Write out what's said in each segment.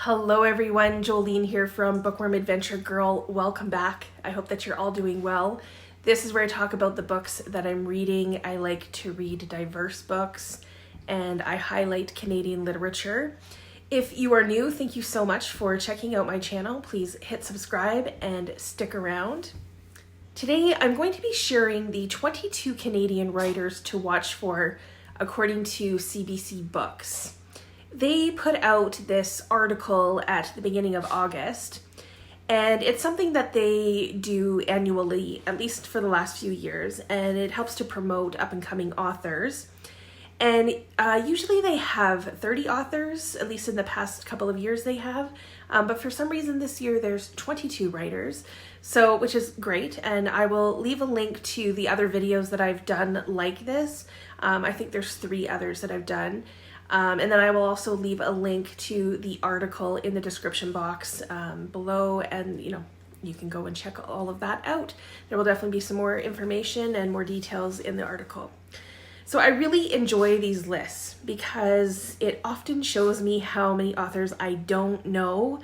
Hello everyone, Jolene here from Bookworm Adventure Girl. Welcome back. I hope that you're all doing well. This is where I talk about the books that I'm reading. I like to read diverse books and I highlight Canadian literature. If you are new, thank you so much for checking out my channel. Please hit subscribe and stick around. Today I'm going to be sharing the 22 Canadian writers to watch for according to CBC Books. They put out this article at the beginning of August, and it's something that they do annually, at least for the last few years, and it helps to promote up-and-coming authors. And usually they have 30 authors, at least in the past couple of years they have, but for some reason this year there's 22 writers, which is great, and I will leave a link to the other videos that I've done like this. I think there's 3 others that I've done. And then I will also leave a link to the article in the description box below, and you can go and check all of that out. There will definitely be some more information and more details in the article. So I really enjoy these lists because it often shows me how many authors I don't know,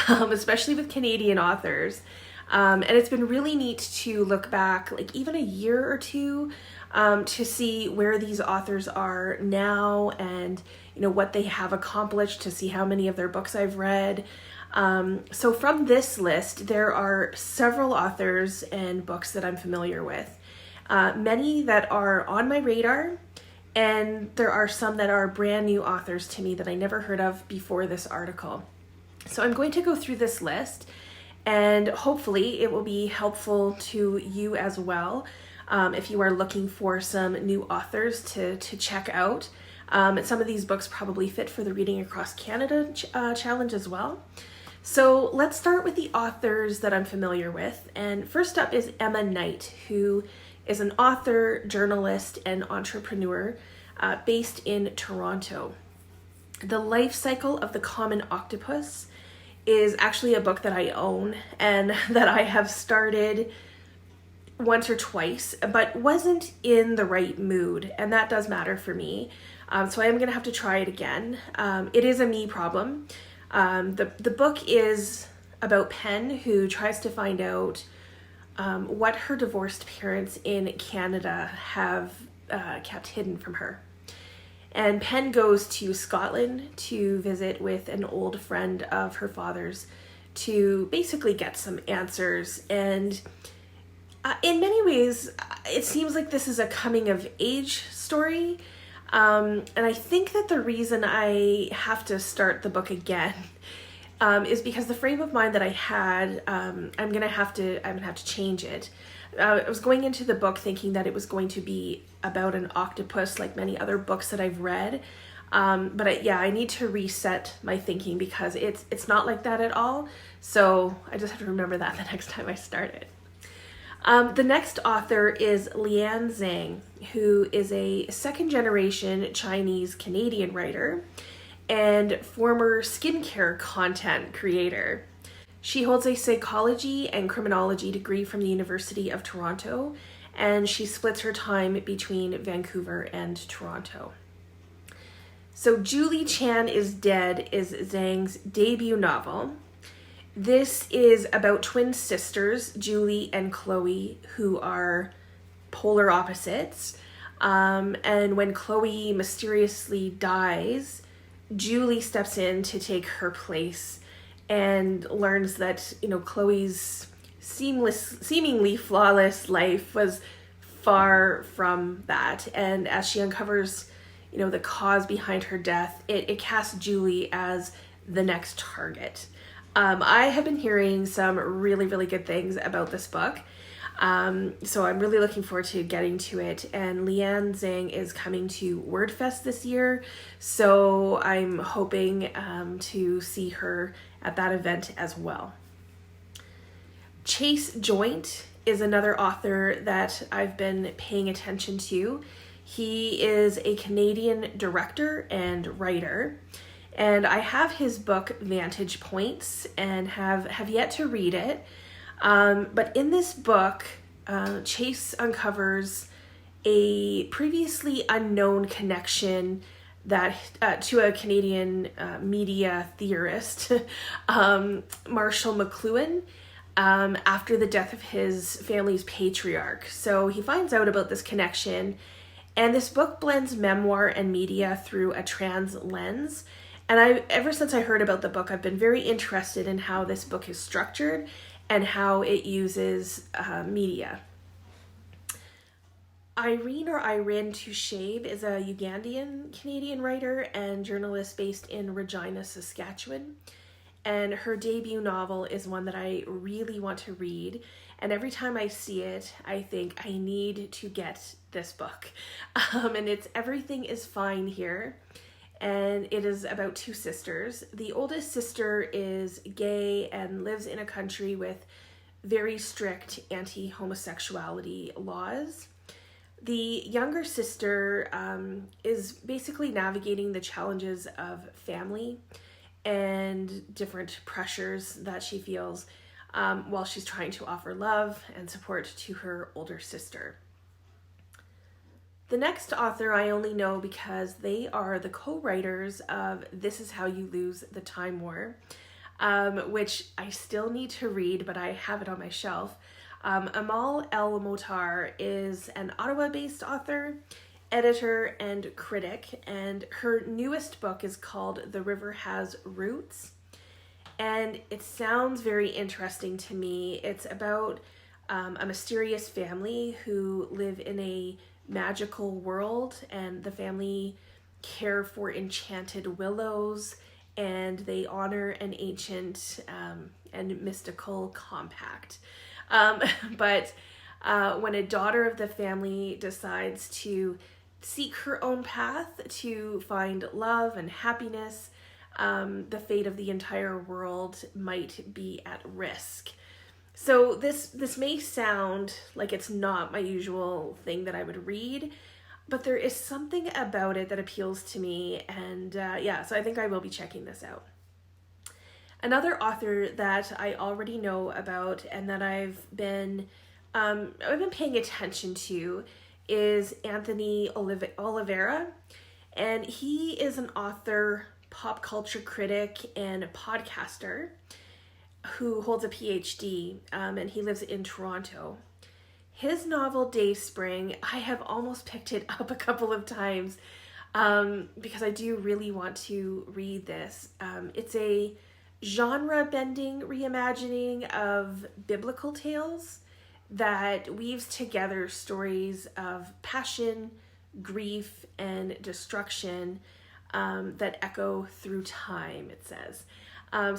especially with Canadian authors. And it's been really neat to look back, like even a year or two, to see where these authors are now and what they have accomplished, to see how many of their books I've read. So from this list, there are several authors and books that I'm familiar with. Many that are on my radar, and there are some that are brand new authors to me that I never heard of before this article. So I'm going to go through this list, and hopefully it will be helpful to you as well. If you are looking for some new authors to check out. Some of these books probably fit for the Reading Across Canada challenge as well. So let's start with the authors that I'm familiar with. And first up is Emma Knight, who is an author, journalist, and entrepreneur based in Toronto. The Life Cycle of the Common Octopus is actually a book that I own and that I have started once or twice, but wasn't in the right mood, and that does matter for me. So I am going to have to try it again. It is a me problem. The book is about Phan, who tries to find out what her divorced parents in Canada have kept hidden from her. And Phan goes to Scotland to visit with an old friend of her father's to basically get some answers. And in many ways, it seems like this is a coming of age story. And I think that the reason I have to start the book again is because the frame of mind that I had, I'm gonna have to change it. I was going into the book thinking that it was going to be about an octopus, like many other books that I've read. But I need to reset my thinking because it's not like that at all. So I just have to remember that the next time I start it. The next author is Liann Zhang, who is a second-generation Chinese-Canadian writer and former skincare content creator. She holds a psychology and criminology degree from the University of Toronto, and she splits her time between Vancouver and Toronto. So Julie Chan is Dead is Zhang's debut novel. This is about twin sisters, Julie and Chloe, who are polar opposites. And when Chloe mysteriously dies, Julie steps in to take her place and learns that, Chloe's seemingly flawless life was far from that. And as she uncovers, the cause behind her death, it casts Julie as the next target. I have been hearing some really, really good things about this book. So I'm really looking forward to getting to it. And Liann Zhang is coming to WordFest this year. So I'm hoping to see her at that event as well. Chase Joynt is another author that I've been paying attention to. He is a Canadian director and writer. And I have his book Vantage Points and have yet to read it. But in this book, Chase uncovers a previously unknown connection that to a Canadian media theorist, Marshall McLuhan, after the death of his family's patriarch. So he finds out about this connection, and this book blends memoir and media through a trans lens. And ever since I heard about the book, I've been very interested in how this book is structured and how it uses media. Iryn Tushabe is a Ugandan Canadian writer and journalist based in Regina, Saskatchewan. And her debut novel is one that I really want to read. And every time I see it, I think I need to get this book. And it's Everything is Fine Here. And it is about two sisters. The oldest sister is gay and lives in a country with very strict anti-homosexuality laws. The younger sister is basically navigating the challenges of family and different pressures that she feels while she's trying to offer love and support to her older sister. The next author I only know because they are the co-writers of This Is How You Lose the Time War, which I still need to read, but I have it on my shelf. Amal El-Mohtar is an Ottawa-based author, editor, and critic, and her newest book is called The River Has Roots, and it sounds very interesting to me. It's about a mysterious family who live in a magical world, and the family care for enchanted willows, and they honor an ancient and mystical compact. But when a daughter of the family decides to seek her own path to find love and happiness, the fate of the entire world might be at risk. So this may sound like it's not my usual thing that I would read, but there is something about it that appeals to me, and so I think I will be checking this out. Another author that I already know about and that I've been paying attention to is Anthony Oliveira, and he is an author, pop culture critic, and podcaster who holds a PhD, and he lives in Toronto. His novel Dayspring, I have almost picked it up a couple of times because I do really want to read this. It's a genre-bending reimagining of biblical tales that weaves together stories of passion, grief, and destruction that echo through time, it says.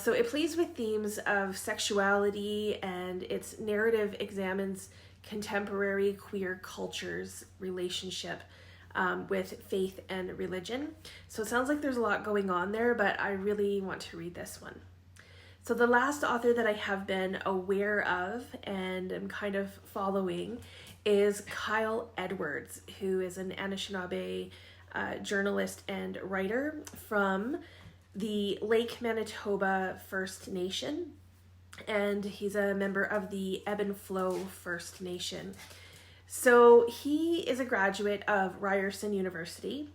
So it plays with themes of sexuality, and its narrative examines contemporary queer culture's relationship with faith and religion. So it sounds like there's a lot going on there, but I really want to read this one. So the last author that I have been aware of and am kind of following is Kyle Edwards, who is an Anishinaabe journalist and writer from the Lake Manitoba First Nation, and he's a member of the Ebb and Flow First Nation. So he is a graduate of Ryerson University,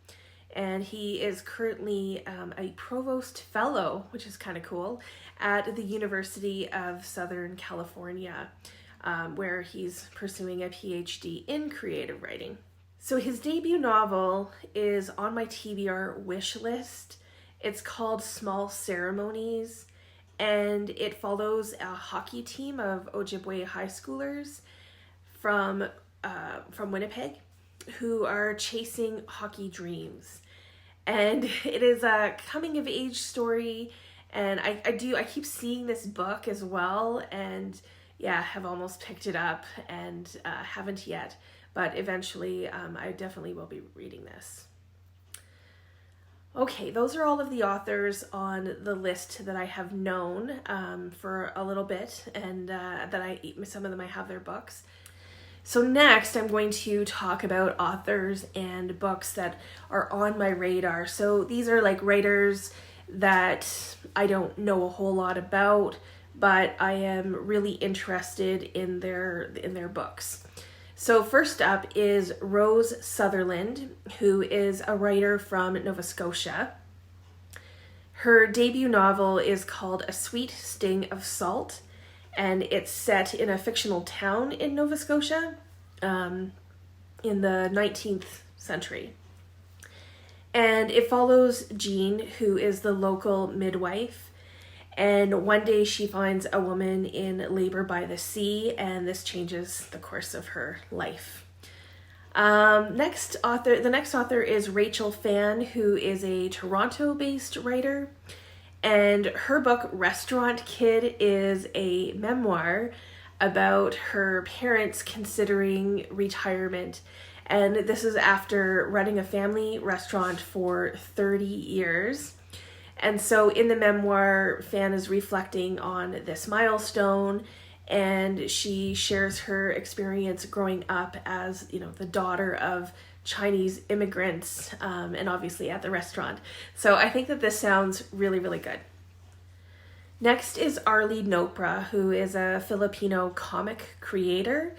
and he is currently a provost fellow, which is kind of cool, at the University of Southern California, where he's pursuing a PhD in creative writing. So his debut novel is on my TBR wish list. It's called Small Ceremonies, and it follows a hockey team of Ojibwe high schoolers from Winnipeg who are chasing hockey dreams. And it is a coming of age story, and I keep seeing this book as well, and have almost picked it up and haven't yet, but eventually I definitely will be reading this. Okay, those are all of the authors on the list that I have known for a little bit, and some of them I have their books. So next, I'm going to talk about authors and books that are on my radar. So these are like writers that I don't know a whole lot about, but I am really interested in their books. So first up is Rose Sutherland, who is a writer from Nova Scotia. Her debut novel is called A Sweet Sting of Salt, and it's set in a fictional town in Nova Scotia in the 19th century. And it follows Jean, who is the local midwife. And one day she finds a woman in labor by the sea, and this changes the course of her life. The next author is Rachel Phan, who is a Toronto-based writer. And her book, Restaurant Kid, is a memoir about her parents considering retirement. And this is after running a family restaurant for 30 years. And so in the memoir, Phan is reflecting on this milestone, and she shares her experience growing up as, the daughter of Chinese immigrants, and obviously at the restaurant. So I think that this sounds really, really good. Next is Arley Nopra, who is a Filipino comic creator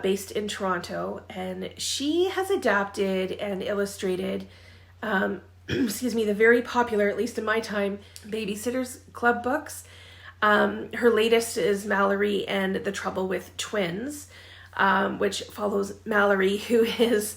based in Toronto, and she has adapted and illustrated the very popular, at least in my time, Babysitters Club books. Her latest is Mallory and the Trouble with Twins, which follows Mallory, who is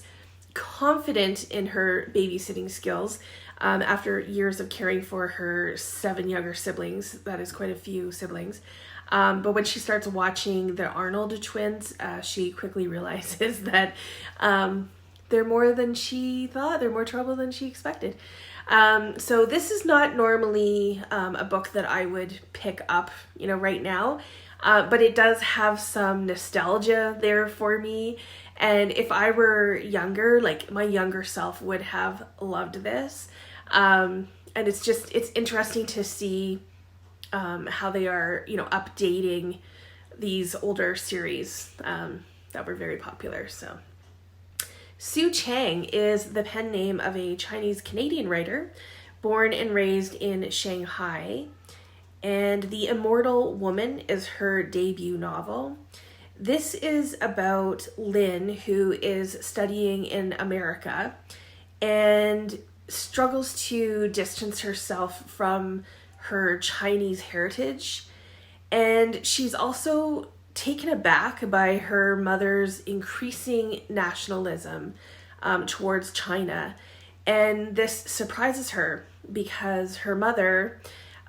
confident in her babysitting skills after years of caring for her 7 younger siblings. That is quite a few siblings. But when she starts watching the Arnold twins, she quickly realizes that they're more than she thought. They're more trouble than she expected. So this is not normally a book that I would pick up, right now. But it does have some nostalgia there for me. And if I were younger, like my younger self would have loved this. And it's interesting to see how they are, updating these older series that were very popular. So Sue Chang is the pen name of a Chinese-Canadian writer born and raised in Shanghai. And The Immortal Woman is her debut novel. This is about Liann, who is studying in America and struggles to distance herself from her Chinese heritage. And she's also taken aback by her mother's increasing nationalism towards China. And this surprises her because her mother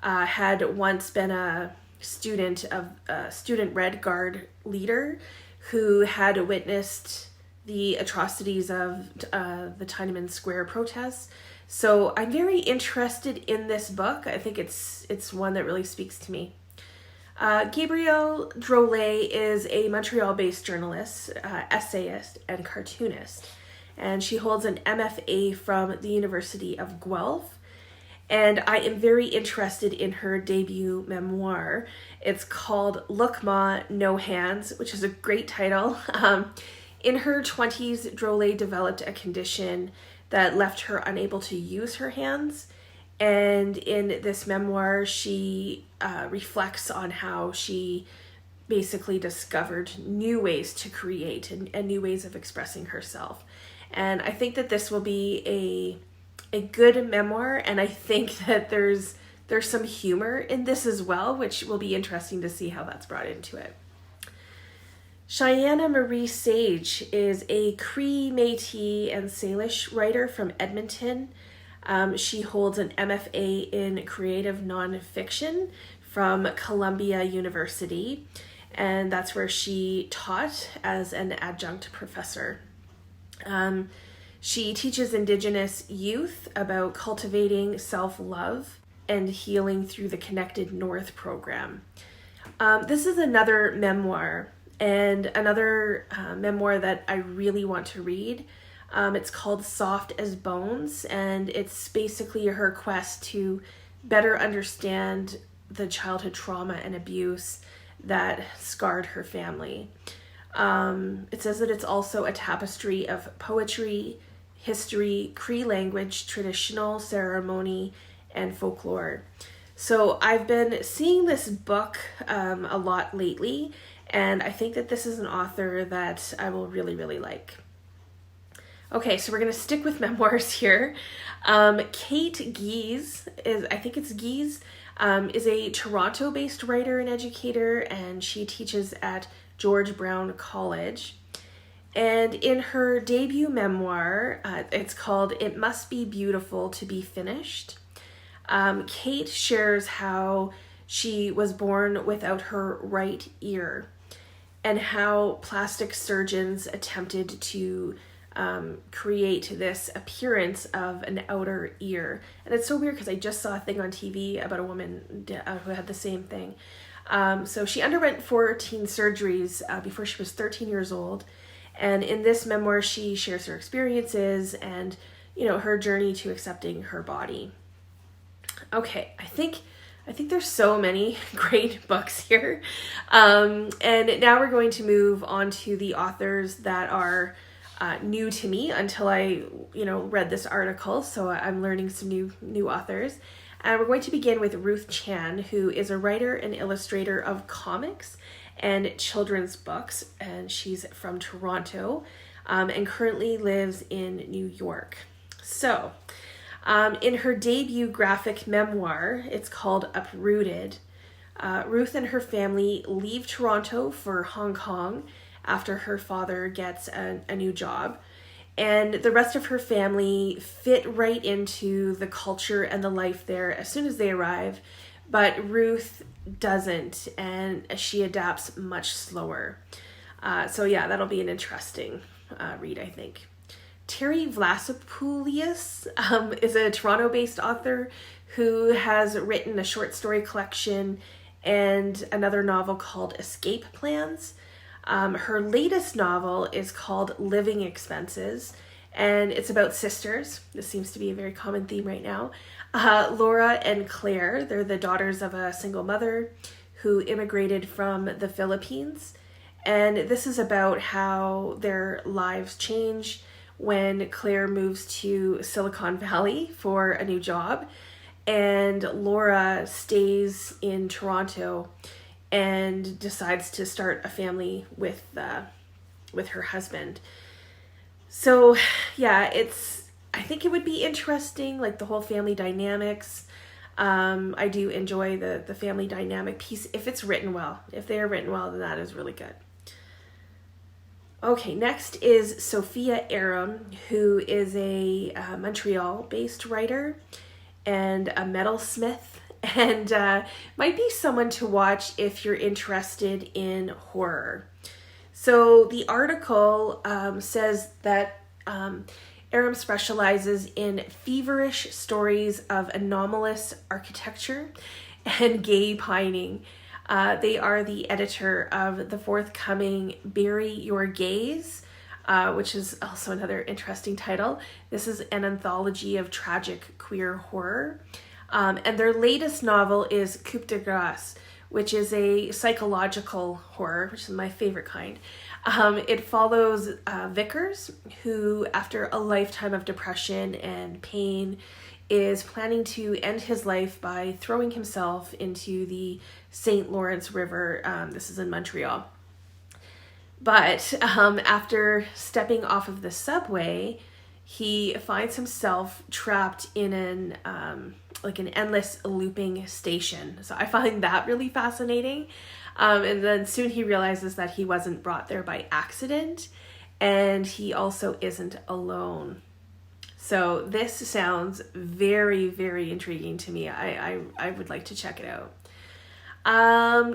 had once been a student Red Guard leader who had witnessed the atrocities of the Tiananmen Square protests. So I'm very interested in this book. I think it's one that really speaks to me. Gabrielle Drolet is a Montreal-based journalist, essayist, and cartoonist. And she holds an MFA from the University of Guelph. And I am very interested in her debut memoir. It's called Look Ma, No Hands, which is a great title. In her 20s, Drolet developed a condition that left her unable to use her hands. And in this memoir, she reflects on how she basically discovered new ways to create and new ways of expressing herself. And I think that this will be a good memoir, and I think that there's some humor in this as well, which will be interesting to see how that's brought into it. Chyana Marie Sage is a Cree, Métis, and Salish writer from Edmonton. She holds an MFA in creative nonfiction from Columbia University, and that's where she taught as an adjunct professor. She teaches Indigenous youth about cultivating self-love and healing through the Connected North program. This is another memoir, and another memoir that I really want to read. It's called Soft as Bones, and it's basically her quest to better understand the childhood trauma and abuse that scarred her family. It says that it's also a tapestry of poetry, history, Cree language, traditional ceremony, and folklore. So I've been seeing this book a lot lately, And I think that this is an author that I will really, really like. Okay, so we're going to stick with memoirs here. Kate Gies, is a Toronto-based writer and educator, and she teaches at George Brown College. And in her debut memoir, it's called It Must Be Beautiful to Be Finished, Kate shares how she was born without her right ear and how plastic surgeons attempted to create this appearance of an outer ear. And it's so weird because I just saw a thing on TV about a woman who had the same thing. So she underwent 14 surgeries before she was 13 years old. And in this memoir, she shares her experiences and, her journey to accepting her body. Okay, I think there's so many great books here. And now we're going to move on to the authors that are new to me until I, read this article. So I'm learning some new authors. And we're going to begin with Ruth Chan, who is a writer and illustrator of comics and children's books. And she's from Toronto and currently lives in New York. So in her debut graphic memoir, it's called Uprooted, Ruth and her family leave Toronto for Hong Kong after her father gets a new job. And the rest of her family fit right into the culture and the life there as soon as they arrive. But Ruth doesn't, and she adapts much slower. So yeah, that'll be an interesting read, I think. Teri Vlassopoulos is a Toronto-based author who has written a short story collection and another novel called Escape Plans. Her latest novel is called Living Expenses, and it's about sisters. This seems to be a very common theme right now. Laura and Claire, they're the daughters of a single mother who immigrated from the Philippines. And this is about how their lives change when Claire moves to Silicon Valley for a new job, and Laura stays in Toronto and decides to start a family with her husband. So yeah, I think it would be interesting, like the whole family dynamics. I do enjoy the family dynamic piece if it's written well. If they are written well, then that is really good. Okay, next is Sofia Ajram, who is a Montreal-based writer and a metalsmith, and might be someone to watch if you're interested in horror. So the article says that Ajram specializes in feverish stories of anomalous architecture and gay pining. They are the editor of the forthcoming Bury Your Gaze, which is also another interesting title. This is an anthology of tragic queer horror. And their latest novel is Coup de Grâce, which is a psychological horror, which is my favorite kind. It follows Vickers, who, after a lifetime of depression and pain, is planning to end his life by throwing himself into the St. Lawrence River. This is in Montreal. But after stepping off of the subway, he finds himself trapped in an endless looping station. So I find that really fascinating. And then soon he realizes that he wasn't brought there by accident, and he also isn't alone. So this sounds very, very intriguing to me. I would like to check it out.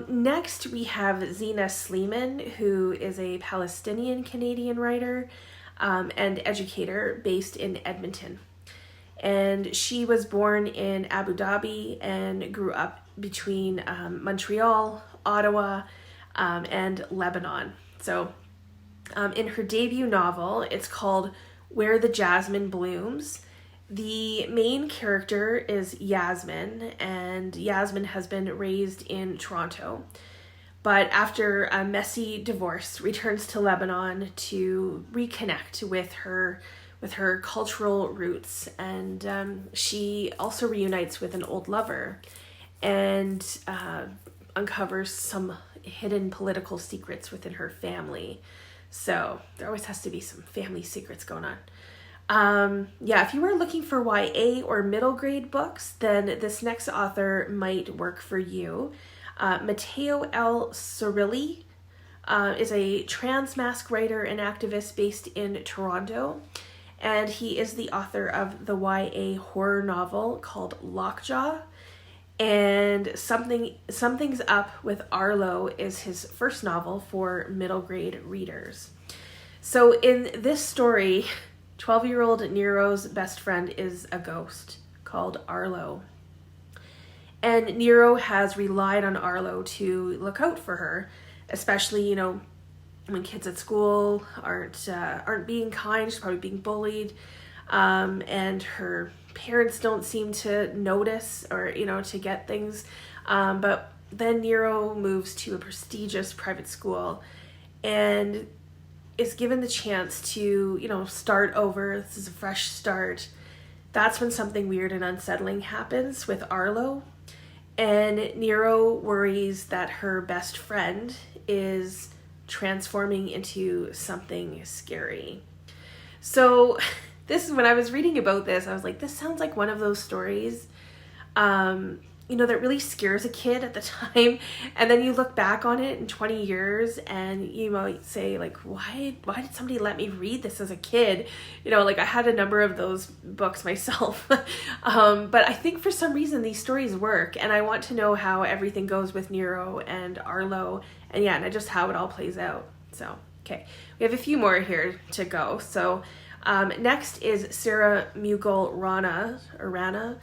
Next, we have Zina Sleeman, who is a Palestinian-Canadian writer and educator based in Edmonton. And she was born in Abu Dhabi and grew up between Montreal, Ottawa, and Lebanon. So in her debut novel, it's called Where the Jasmine Blooms. The main character is Yasmin, and Yasmin has been raised in Toronto, but after a messy divorce, returns to Lebanon to reconnect with her cultural roots, and she also reunites with an old lover and uncovers some hidden political secrets within her family. So there always has to be some family secrets going on. Yeah, if you were looking for YA or middle grade books, then this next author might work for you. Matteo L. Cirilli is a trans mask writer and activist based in Toronto, and he is the author of the YA horror novel called Lockjaw. And Something's Up with Arlo is his first novel for middle grade readers. So in this story, 12-year-old Nero's best friend is a ghost called Arlo. And Nero has relied on Arlo to look out for her, especially, when kids at school aren't being kind, she's probably being bullied, and her parents don't seem to notice or, to get things. But then Nero moves to a prestigious private school and is given the chance to, start over. This is a fresh start. That's when something weird and unsettling happens with Arlo. And Nero worries that her best friend is transforming into something scary. So this is when I was reading about this, I was like, this sounds like one of those stories, that really scares a kid at the time. And then you look back on it in 20 years and you might say, like, why did somebody let me read this as a kid? I had a number of those books myself. But I think for some reason these stories work, and I want to know how everything goes with Nero and Arlo, and just how it all plays out. So, okay, we have a few more here to go. So next is Sarah Mughal Rana,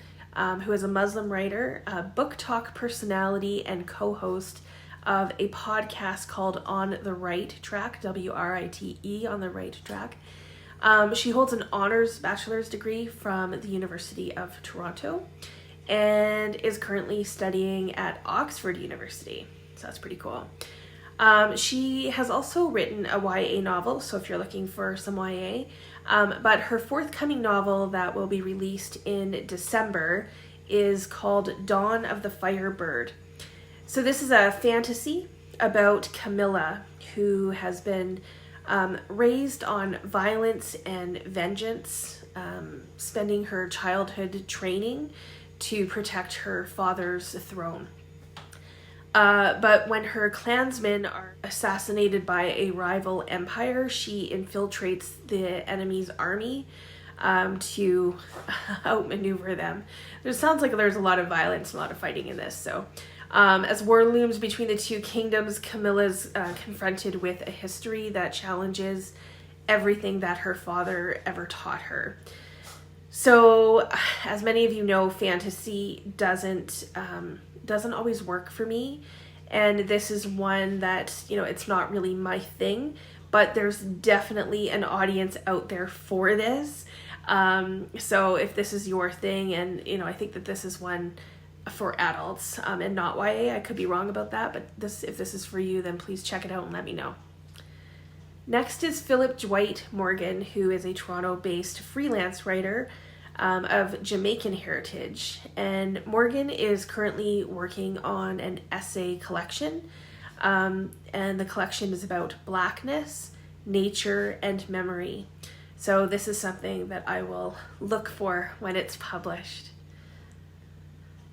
who is a Muslim writer, a book talk personality, and co-host of a podcast called On the Right Track, WRITE, On the Right Track. She holds an honors bachelor's degree from the University of Toronto and is currently studying at Oxford University. So that's pretty cool. She has also written a YA novel, so if you're looking for some YA, but her forthcoming novel that will be released in December is called Dawn of the Firebird. So this is a fantasy about Camilla, who has been raised on violence and vengeance, spending her childhood training to protect her father's throne. But when her clansmen are assassinated by a rival empire, she infiltrates the enemy's army to outmaneuver them. It sounds like there's a lot of violence, a lot of fighting in this. So as war looms between the two kingdoms, Camilla's confronted with a history that challenges everything that her father ever taught her. So as many of you know, fantasy doesn't always work for me, and this is one that it's not really my thing, but there's definitely an audience out there for this. So if this is your thing, and I think that this is one for adults and not YA, I could be wrong about that, but if this is for you, then please check it out and let me know. Next is Philip Dwight Morgan, who is a Toronto-based freelance writer of Jamaican heritage, and Morgan is currently working on an essay collection, and the collection is about Blackness, nature, and memory. So this is something that I will look for when it's published.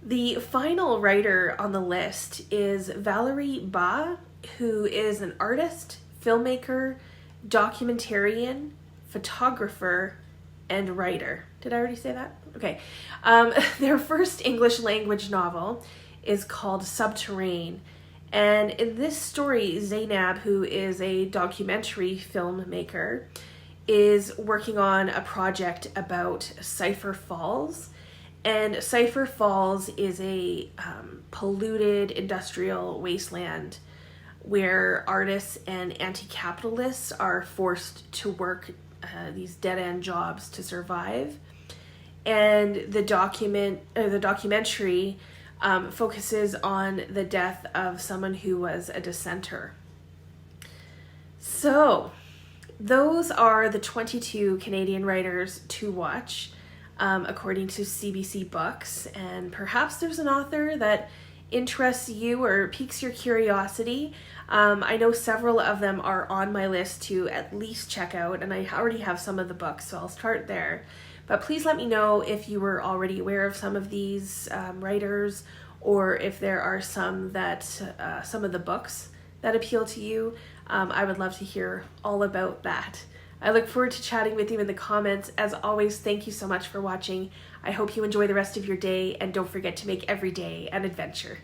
The final writer on the list is Valerie Ba, who is an artist, filmmaker, documentarian, photographer, and writer. Did I already say that? Okay. Their first English language novel is called Subterrane. And in this story, Zainab, who is a documentary filmmaker, is working on a project about Cypher Falls. And Cypher Falls is a polluted industrial wasteland where artists and anti-capitalists are forced to work these dead-end jobs to survive. And the documentary focuses on the death of someone who was a dissenter. So those are the 22 Canadian writers to watch, according to CBC Books. And perhaps there's an author that interests you or piques your curiosity. I know several of them are on my list to at least check out, and I already have some of the books, so I'll start there. But please let me know if you were already aware of some of these writers, or if there are some that some of the books that appeal to you. I would love to hear all about that. I look forward to chatting with you in the comments. As always, thank you so much for watching. I hope you enjoy the rest of your day, and don't forget to make every day an adventure.